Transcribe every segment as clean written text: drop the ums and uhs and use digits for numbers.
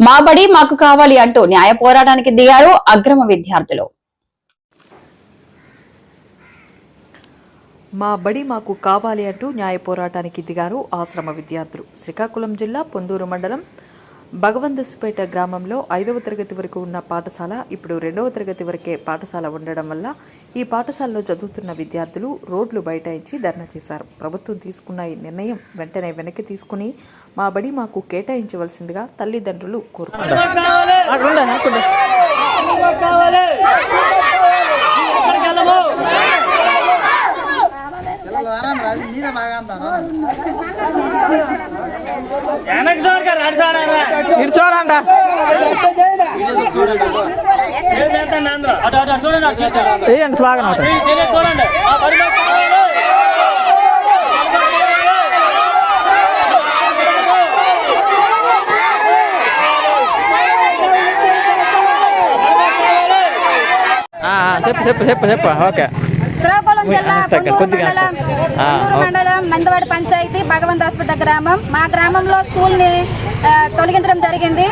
మా బడి మాకు కావాలి అంటూ న్యాయ పోరాటానికి దిగారు అగ్రమ విద్యార్థులు. మా బడి మాకు కావాలి అంటూ న్యాయ పోరాటానికి దిగారు ఆశ్రమ విద్యార్థులు. శ్రీకాకుళం జిల్లా పొందూరు మండలం భగవంతసుపేట గ్రామంలో 5వ తరగతి వరకు ఉన్న పాఠశాల ఇప్పుడు 2వ తరగతి వరకే పాఠశాల ఉండడం వల్ల ఈ పాఠశాలలో చదువుతున్న విద్యార్థులు రోడ్లు బైఠాయించి ధర్నా చేశారు. ప్రభుత్వం తీసుకున్న ఈ నిర్ణయం వెంటనే వెనక్కి తీసుకుని మా బడి మాకు కేటాయించవలసిందిగా తల్లిదండ్రులు కోరుతున్నారు. ఓకే. శ్రీకాకుళం జిల్లా పొందూరు మండలం నందవాడి పంచాయతీ భగవంతసుపేట గ్రామం. మా గ్రామంలో స్కూల్ని తొలగించడం జరిగింది.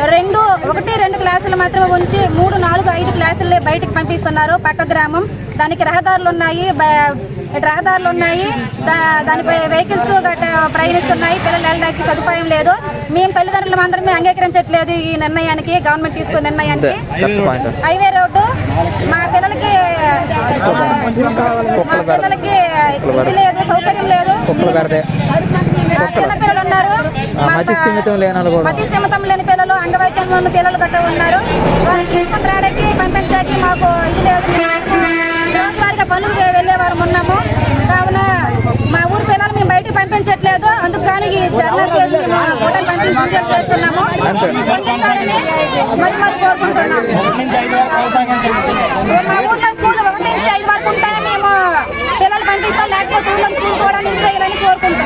1-2 క్లాసులు మాత్రమే ఉంచి 3, 4, 5 క్లాసులే బయటికి పంపిస్తున్నారు. పక్క గ్రామం దానికి రహదారులు ఉన్నాయి. దానిపై వెహికల్స్ ప్రయాణిస్తున్నాయి. పిల్లలు వెళ్ళడానికి సదుపాయం లేదు. మేము తల్లిదండ్రులు మాత్రమే అంగీకరించట్లేదు ఈ నిర్ణయానికి, గవర్నమెంట్ తీసుకున్న నిర్ణయానికి. హైవే రోడ్డు మా పిల్లలకి ఇది లేదు, సౌకర్యం లేదు. చిన్న పిల్లలు ఉన్నారు, మతి స్థిమితం లేని పిల్లలు, అంగవైకల్యం ఉన్న పిల్లలు గట్రా ఉన్నారు. వాళ్ళని తీసుకుని రావడానికి పంపించడానికి మాకు ఇది లేదు. రోజువారీగా పనులు వెళ్ళేవారు ఉన్నాము. కావున మా ఊరు పిల్లలు మేము బయటకు పంపించట్లేదు. అందుకు కానీ జర్నల్ చేసి ఫోటోలు పంపించి చేస్తున్నాము. మరి కోరుకుంటున్నాము. మా ఊర్లో స్కూల్ 1 నుంచి 5 వరకు ఉంటేనే మేము పిల్లలు పంపిస్తాం, లేకపోతే ఊళ్ళో స్కూల్ కూడా నింపేయాలని కోరుకుంటున్నాం.